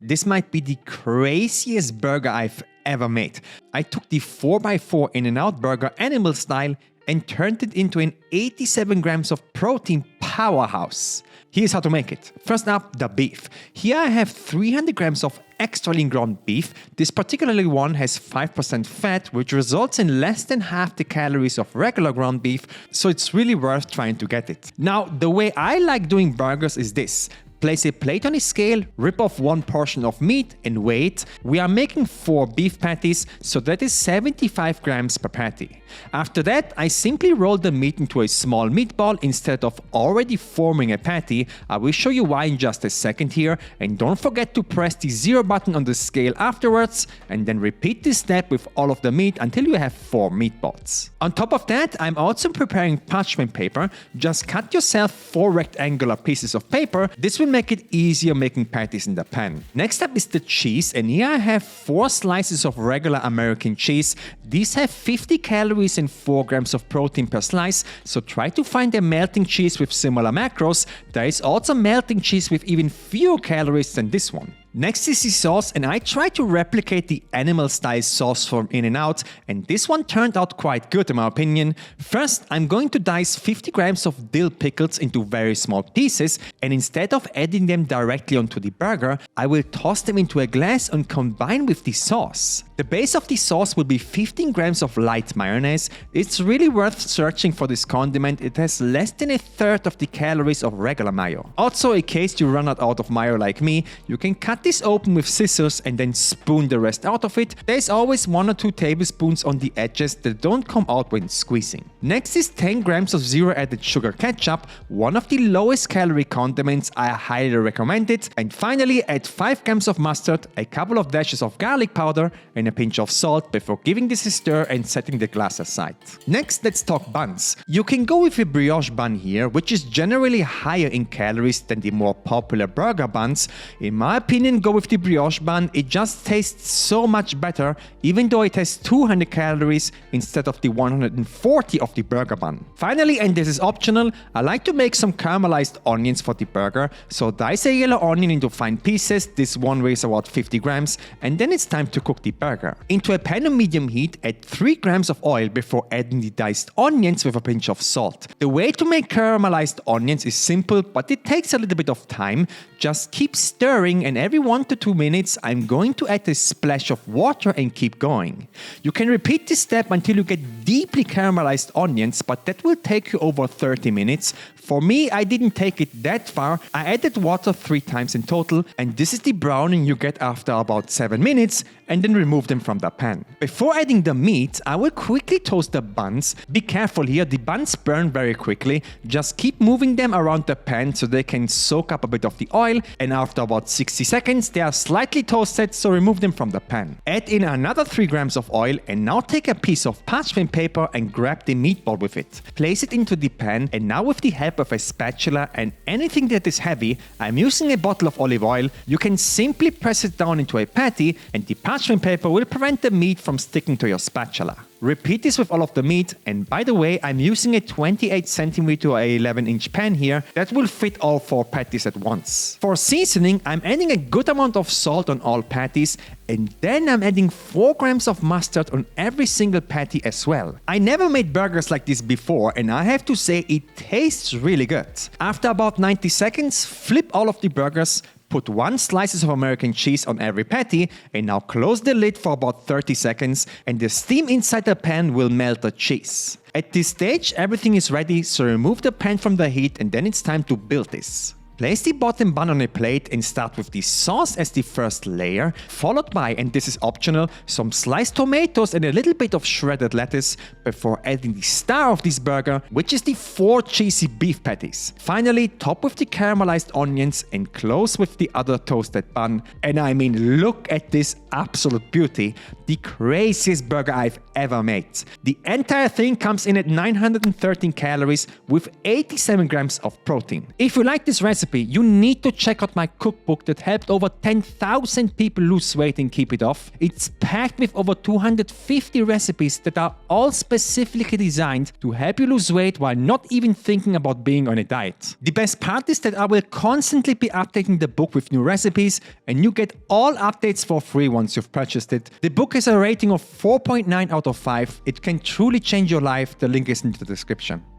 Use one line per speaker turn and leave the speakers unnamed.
This might be the craziest burger I've ever made. I took the 4x4 In-N-Out burger animal style and turned it into an 87 grams of protein powerhouse. Here's how to make it. First up, the beef. Here I have 300 grams of extra lean ground beef. This particular one has 5% fat, which results in less than half the calories of regular ground beef, so it's really worth trying to get it. Now, the way I like doing burgers is this. Place a plate on a scale, rip off one portion of meat and weigh it. We are making 4 beef patties, so that is 75 grams per patty. After that, I simply roll the meat into a small meatball instead of already forming a patty. I will show you why in just a second here, and don't forget to press the 0 button on the scale afterwards, and then repeat this step with all of the meat until you have 4 meatballs. On top of that, I'm also preparing parchment paper. Just cut yourself 4 rectangular pieces of paper. This will make it easier making patties in the pan. Next up is the cheese, and here I have 4 slices of regular American cheese. These have 50 calories and 4 grams of protein per slice, so try to find a melting cheese with similar macros. There is also melting cheese with even fewer calories than this one. Next is the sauce, and I tried to replicate the animal style sauce from In-N-Out, and this one turned out quite good in my opinion. First, I'm going to dice 50 grams of dill pickles into very small pieces, and instead of adding them directly onto the burger, I will toss them into a glass and combine with the sauce. The base of the sauce will be 15 grams of light mayonnaise. It's really worth searching for this condiment. It has less than a third of the calories of regular mayo. Also, in case you run out of mayo like me, you can cut this open with scissors and then spoon the rest out of it. There's always 1 or 2 tablespoons on the edges that don't come out when squeezing. Next is 10 grams of zero added sugar ketchup, one of the lowest calorie condiments. I highly recommend it. And finally, add 5 grams of mustard, a couple of dashes of garlic powder, and a pinch of salt before giving this a stir and setting the glass aside. Next, let's talk buns. You can go with a brioche bun here, which is generally higher in calories than the more popular burger buns. In my opinion, go with the brioche bun. It just tastes so much better, even though it has 200 calories instead of the 140 of the burger bun. Finally, and this is optional, I like to make some caramelized onions for the burger. So dice a yellow onion into fine pieces. This one weighs about 50 grams, and then it's time to cook the burger. Into a pan on medium heat, add 3 grams of oil before adding the diced onions with a pinch of salt. The way to make caramelized onions is simple, but it takes a little bit of time. Just keep stirring, and every 1 to 2 minutes, I'm going to add a splash of water and keep going. You can repeat this step until you get deeply caramelized onions, but that will take you over 30 minutes. For me, I didn't take it that far. I added water 3 times in total, and this is the browning you get after about 7 minutes, and then remove them from the pan. Before adding the meat, I will quickly toast the buns. Be careful here, the buns burn very quickly. Just keep moving them around the pan so they can soak up a bit of the oil, and after about 60 seconds, they are slightly toasted, so remove them from the pan. Add in another 3 grams of oil, and now take a piece of parchment paper and grab the meatball with it. Place it into the pan, and now with the help of a spatula and anything that is heavy, I'm using a bottle of olive oil. You can simply press it down into a patty, and the parchment paper will prevent the meat from sticking to your spatula. Repeat this with all of the meat, and by the way, I'm using a 28 cm or 11 inch pan here that will fit all 4 patties at once. For seasoning, I'm adding a good amount of salt on all patties, and then I'm adding 4 grams of mustard on every single patty as well. I never made burgers like this before, and I have to say it tastes really good. After about 90 seconds, flip all of the burgers, put 1 slice of American cheese on every patty, and now close the lid for about 30 seconds, and the steam inside the pan will melt the cheese. At this stage, everything is ready, so remove the pan from the heat, and then it's time to build this. Place the bottom bun on a plate and start with the sauce as the first layer, followed by, and this is optional, some sliced tomatoes and a little bit of shredded lettuce before adding the star of this burger, which is the 4 cheesy beef patties. Finally, top with the caramelized onions and close with the other toasted bun. And I mean, look at this absolute beauty. The craziest burger I've ever made. The entire thing comes in at 913 calories with 87 grams of protein. If you like this recipe, recipe, you need to check out my cookbook that helped over 10,000 people lose weight and keep it off. It's packed with over 250 recipes that are all specifically designed to help you lose weight while not even thinking about being on a diet. The best part is that I will constantly be updating the book with new recipes, and you get all updates for free once you've purchased it. The book has a rating of 4.9 out of 5. It can truly change your life. The link is in the description.